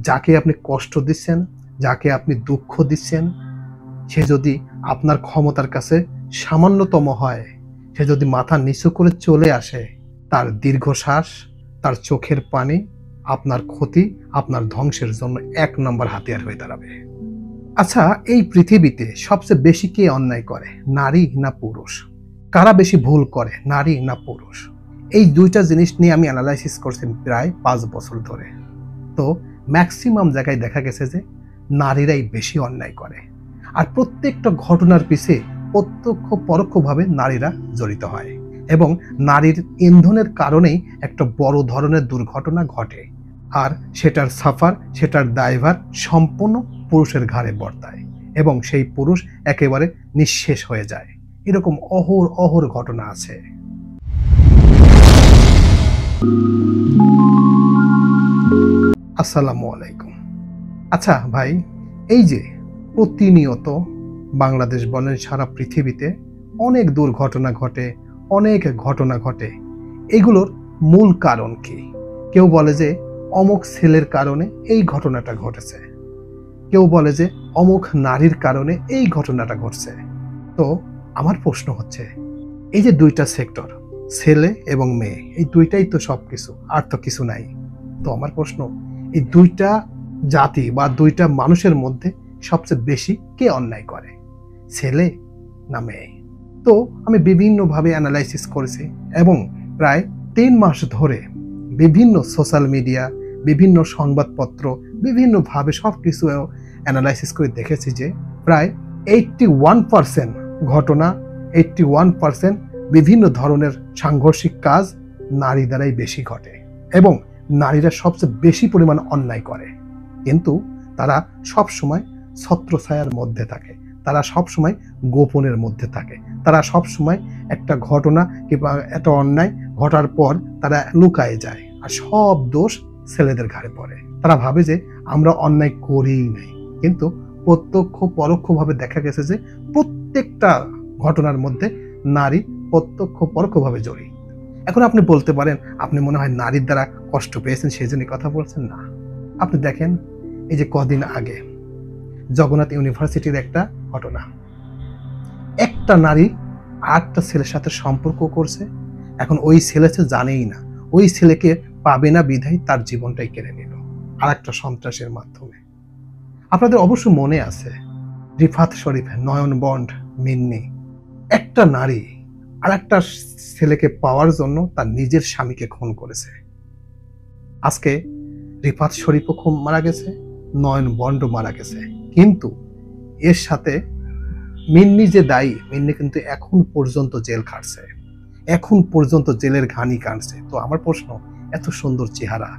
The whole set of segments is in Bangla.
যাকে আপনি কষ্ট দিচ্ছেন, যাকে আপনি দুঃখ দিচ্ছেন, সে যদি আপনার ক্ষমতার কাছে সামান্যতম হয়, সে যদি মাথা নিচু করে চলে আসে, তার দীর্ঘশ্বাস, তার চোখের পানি আপনার ক্ষতি, আপনার ধ্বংসের জন্য ১ নম্বর হাতিয়ার হয়ে দাঁড়াবে। আচ্ছা, এই পৃথিবীতে সবচেয়ে বেশি কে অন্যায় করে, নারী না পুরুষ? কারা বেশি ভুল করে, নারী না পুরুষ? এই ২টা জিনিস নিয়ে আমি অ্যানালাইসিস করছি প্রায় ৫ বছর ধরে। তো ম্যাক্সিমাম জায়গায় দেখা গেছে যে নারীরাই বেশি অন্যায় করে, আর প্রত্যেকটা ঘটনার পিছে প্রত্যক্ষ পরোক্ষভাবে নারীরা জড়িত হয়, এবং নারীর ইন্ধনের কারণেই একটা বড় ধরনের দুর্ঘটনা ঘটে, আর সেটার সাফার, সেটার দায়ভার সম্পূর্ণ পুরুষের ঘাড়ে বর্তায়, এবং সেই পুরুষ একেবারে নিঃশেষ হয়ে যায়। এরকম অহর ঘটনা আছে। আসসালামু আলাইকুম। আচ্ছা ভাই, এই যে প্রতিনিয়ত বাংলাদেশ বলেন সারা পৃথিবীতে অনেক দুর্ঘটনা ঘটে, অনেক ঘটনা ঘটে, এগুলোর মূল কারণ কি? কেউ বলে যে অমুক ছেলের কারণে এই ঘটনাটা ঘটেছে, কেউ বলে যে অমুক নারীর কারণে এই ঘটনাটা ঘটছে। তো আমার প্রশ্ন হচ্ছে, এই যে ২টা সেক্টর, ছেলে এবং মেয়ে, এই ২টাই তো সবকিছু, আর তো কিছু নাই। তো আমার প্রশ্ন, এই ২টা জাতি বা ২টা মানুষের মধ্যে সবচেয়ে বেশি কে অন্যায় করে, ছেলে না মেয়ে? তো আমি বিভিন্নভাবে অ্যানালাইসিস করেছি, এবং প্রায় ৩ মাস ধরে বিভিন্ন সোশ্যাল মিডিয়া, বিভিন্ন সংবাদপত্র, বিভিন্নভাবে সব কিছু অ্যানালাইসিস করে দেখেছি যে প্রায় 81% ঘটনা, 81% বিভিন্ন ধরনের সাংঘর্ষিক কাজ নারী দ্বারাই বেশি ঘটে, এবং নারীরা সবচেয়ে বেশি পরিমাণ অন্যায় করে। কিন্তু তারা সব সময় ছত্রছায়ার মধ্যে থাকে, তারা সব সময় গোপনের মধ্যে থাকে, তারা সব সময় একটা ঘটনা কিংবা একটা অন্যায় ঘটার পর তারা লুকায়ে যায়, আর সব দোষ ছেলেদের ঘাড়ে পড়ে। তারা ভাবে যে আমরা অন্যায় করিই নাই, কিন্তু প্রত্যক্ষ পরোক্ষভাবে দেখা গেছে যে প্রত্যেকটা ঘটনার মধ্যে নারী প্রত্যক্ষ পরোক্ষভাবে জড়িত। এখন আপনি বলতে পারেন, আপনি মনে হয় নারীর দ্বারা কষ্ট পেয়েছেন সেই জন্য কথা বলছেন। না, আপনি দেখেন, এই যে কদিন আগে জগন্নাথ ইউনিভার্সিটির একটা ঘটনা, একটা নারী আরেকটা ছেলের সাথে সম্পর্ক করছে। এখন ওই ছেলে জানেই না, ওই ছেলেকে পাবে না বিধায় তার জীবনটাই কেড়ে নিল আরেকটা সন্ত্রাসের মাধ্যমে। আপনাদের অবশ্য মনে আছে, রিফাত শরীফ, নয়ন বন্ড, মিন্নি, একটা নারী আর একটা ছেলেকে পাওয়ার জন্য তার নিজের স্বামীকে খুন করেছে। আজকে রিফাত শরীফও মারা গেছে, নয়ন বন্ড মারা গেছে, কিন্তু এর সাথে মিন্নি যে দায়ী, মিন্নি কিন্তু এখন পর্যন্ত জেল খাটছে, এখন পর্যন্ত জেলের ঘানি কাটছে। তো আমার প্রশ্ন, এত সুন্দর চেহারা,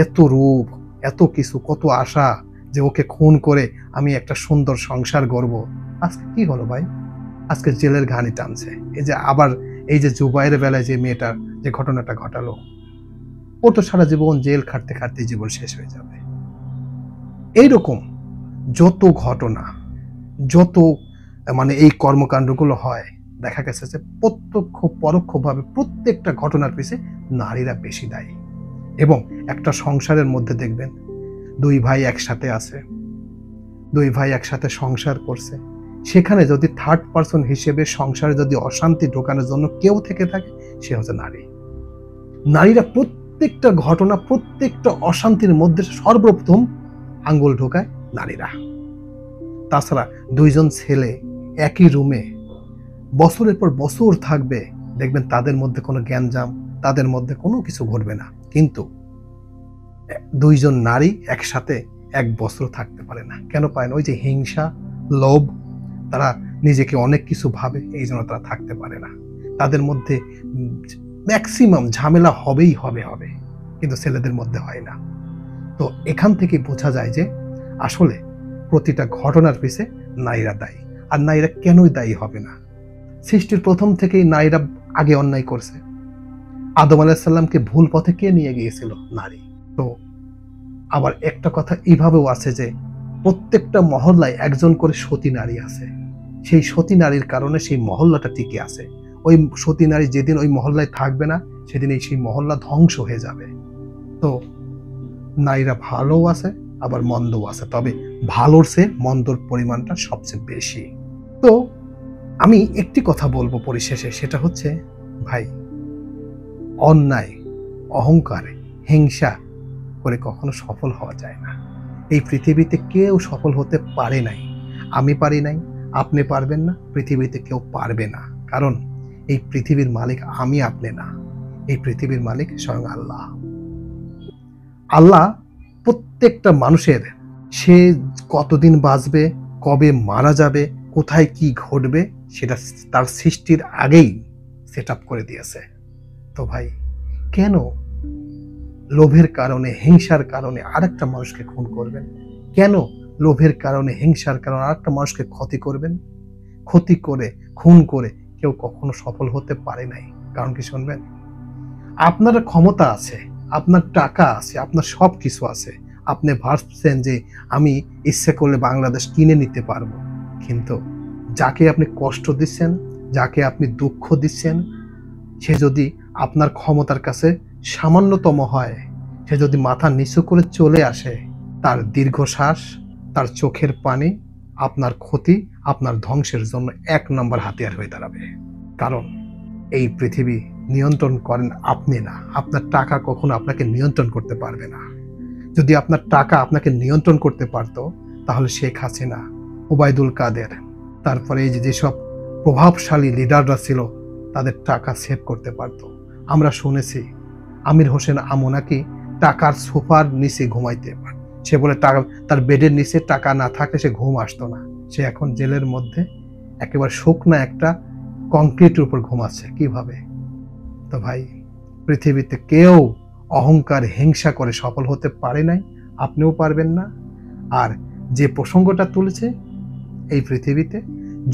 এত রূপ, এত কিছু, কত আশা যে ওকে খুন করে আমি একটা সুন্দর সংসার গড়ব, আজকে কি হলো ভাই? আজকে জেলের ঘানি টানছে। এই যে আবার এই যে জুবাইয়ের বেলায় যে মেয়েটার যে ঘটনাটা ঘটালো, ও তো সারা জীবন জেল খাটতে খাটতে জীবন শেষ হয়ে যাবে। এইরকম যত ঘটনা, যত এই কর্মকাণ্ডগুলো হয়, দেখা গেছে যে প্রত্যক্ষ পরোক্ষভাবে প্রত্যেকটা ঘটনার পিছে নারীরা বেশি দায়ী। এবং একটা সংসারের মধ্যে দেখবেন ২ ভাই একসাথে আছে, ২ ভাই একসাথে সংসার করছে, সেখানে যদি থার্ড পারসন হিসেবে সংসারে যদি অশান্তি ঢোকানোর জন্য কেউ থেকে থাকে, সে হচ্ছে নারী। নারীরা প্রত্যেকটা ঘটনা, প্রত্যেকটা অশান্তির মধ্যে সর্বপ্রথম আঙ্গুল ঢোকায় নারীরা। তাছাড়া ২ জন ছেলে একই রুমে বছরের পর বছর থাকবে, দেখবেন তাদের মধ্যে কোনো জ্ঞানজাম, তাদের মধ্যে কোনো কিছু ঘটবে না, কিন্তু ২ জন নারী একসাথে ১ বছর থাকতে পারে না। কেন পারে না? ওই যে হিংসা, লোভ, তারা নিজেকে অনেক কিছু ভাবে, এই জন্য তারা থাকতে পারে না। তাদের মধ্যে ম্যাক্সিমাম ঝামেলা হবেই হবে, কিন্তু ছেলেদের মধ্যে হয় না। তো এখান থেকে বোঝা যায় যে আসলে প্রতিটা ঘটনার পিছে নারীরা দায়ী। আর নারীরা কেনই দায়ী হবে না? সৃষ্টির প্রথম থেকেই নারীরা আগে অন্যায় করছে। আদম আলাইহিস সালামকে ভুল পথে কে নিয়ে গিয়েছিল? নারী। তো আবার একটা কথা এইভাবেও আছে যে প্রত্যেকটা মহল্লায় একজন করে সতী নারী আছে। সেই সতী নারীর কারণে সেই মহল্লাটা টিকে আছে। ওই সতী নারী যেদিন ওই মহল্লায় থাকবে না, সেদিন সেই মহল্লা ধ্বংস হয়ে যাবে। তো নারীরা ভালোও আছে, আবার মন্দও আছে, তবে ভালোর চেয়ে মন্দর পরিমাণটা সবচেয়ে বেশি। তো আমি একটি কথা বলবো পরিশেষে, সেটা হচ্ছে ভাই, অন্যায়, অহংকার, হিংসা করে কখনো সফল হওয়া যায় না। এই পৃথিবীতে কেউ সফল হতে পারে নাই। আমি পারি নাই, আপনি পারবেন না, পৃথিবীতে কেউ পারবে না। কারণ এই পৃথিবীর মালিক আমি, আপনি না। এই পৃথিবীর মালিক স্বয়ং আল্লাহ। আল্লাহ প্রত্যেকটা মানুষের, সে কতদিন বাঁচবে, কবে মারা যাবে, কোথায় কি ঘটবে, সেটা তার সৃষ্টির আগেই সেট আপ করে দিয়েছে। তো ভাই, কেন লোভের কারণে, হিংসার কারণে আরেকটা মানুষকে খুন করবেন? কেন লোভের কারণে, হিংসার কারণে আরেকটা মানুষকে ক্ষতি করবেন? ক্ষতি করে, খুন করে কেউ কখনো সফল হতে পারে নাই। কারণ কি শুনবেন? আপনার ক্ষমতা আছে, আপনার টাকা আছে, আপনার সব কিছু আছে। আপনি ভাবছেন যে আমি ইচ্ছে করলে বাংলাদেশ কিনে নিতে পারবো, কিন্তু যাকে আপনি কষ্ট দিচ্ছেন, যাকে আপনি দুঃখ দিচ্ছেন, সে যদি আপনার ক্ষমতার কাছে সামান্যতম হয়, সে যদি মাথা নিচু করে চলে আসে, তার দীর্ঘশ্বাস, তার চোখের পানি আপনার ক্ষতি, আপনার ধ্বংসের জন্য ১ নম্বর হাতিয়ার হয়ে দাঁড়াবে। কারণ এই পৃথিবী নিয়ন্ত্রণ করেন আপনি না। আপনার টাকা কখনো আপনাকে নিয়ন্ত্রণ করতে পারবে না। যদি আপনার টাকা আপনাকে নিয়ন্ত্রণ করতে পারত, তাহলে শেখ হাসিনা, ওবায়দুল কাদের, তারপরে এই যেসব প্রভাবশালী লিডাররা ছিল, তাদের টাকা সেভ করতে পারত। আমরা শুনেছি আমির হোসেন আমু নাকি টাকার সোফার নিচে ঘুমাইতে পারে। সে বলে টাকা, তার বেডের নিচে টাকা না থাকলে সে ঘুম আসতো না। সে এখন জেলের মধ্যে একেবারে শুকনা একটা কংক্রিটের উপর ঘুমাচ্ছে। কিভাবে? তো ভাই, পৃথিবীতে কেউ অহংকার, হিংসা করে সফল হতে পারে নাই, আপনিও পারবেন না। আর যে প্রসঙ্গটা তুলেছে, এই পৃথিবীতে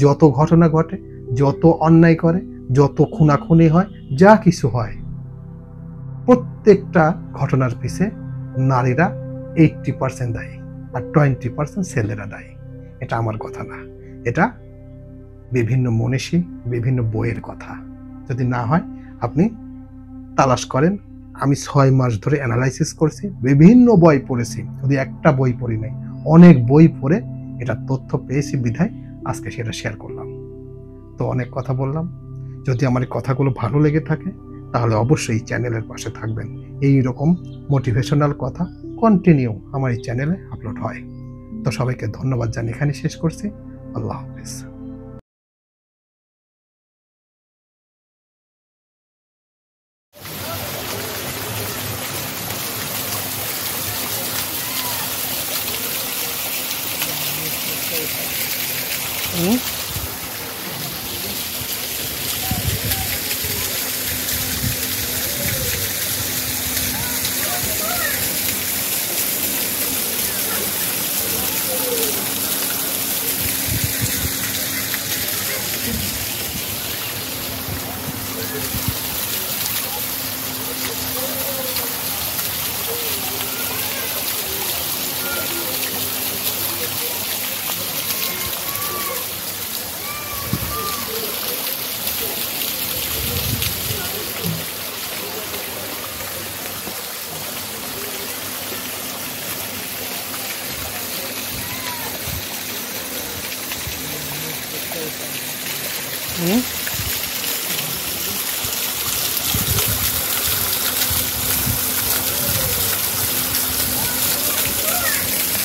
যত ঘটনা ঘটে, যত অন্যায় করে, যত খুনাখুনি হয়, যা কিছু হয়, প্রত্যেকটা ঘটনার পিছে নারীরা 80% দায়ী, আর 20% ছেলেরা দায়ী। এটা আমার কথা না, এটা বিভিন্ন মনীষী, বিভিন্ন বইয়ের কথা। যদি না হয় আপনি তালাশ করেন। আমি 6 মাস ধরে অ্যানালাইসিস করছি, বিভিন্ন বই পড়েছি, যদি একটা বই পড়ি নাই, অনেক বই পড়ে এটা তথ্য পেয়েছি, বিধায় আজকে সেটা শেয়ার করলাম। তো অনেক কথা বললাম। যদি আমার এই কথাগুলো ভালো লেগে থাকে, তাহলে অবশ্যই চ্যানেলের পাশে থাকবেন। এই রকম মোটিভেশনাল কথা কন্টিনিউ আমার এই চ্যানেলে আপলোড হয়। তো সবাইকে ধন্যবাদ জানিয়ে এখানে শেষ করছি। আল্লাহ হাফেজ। হুম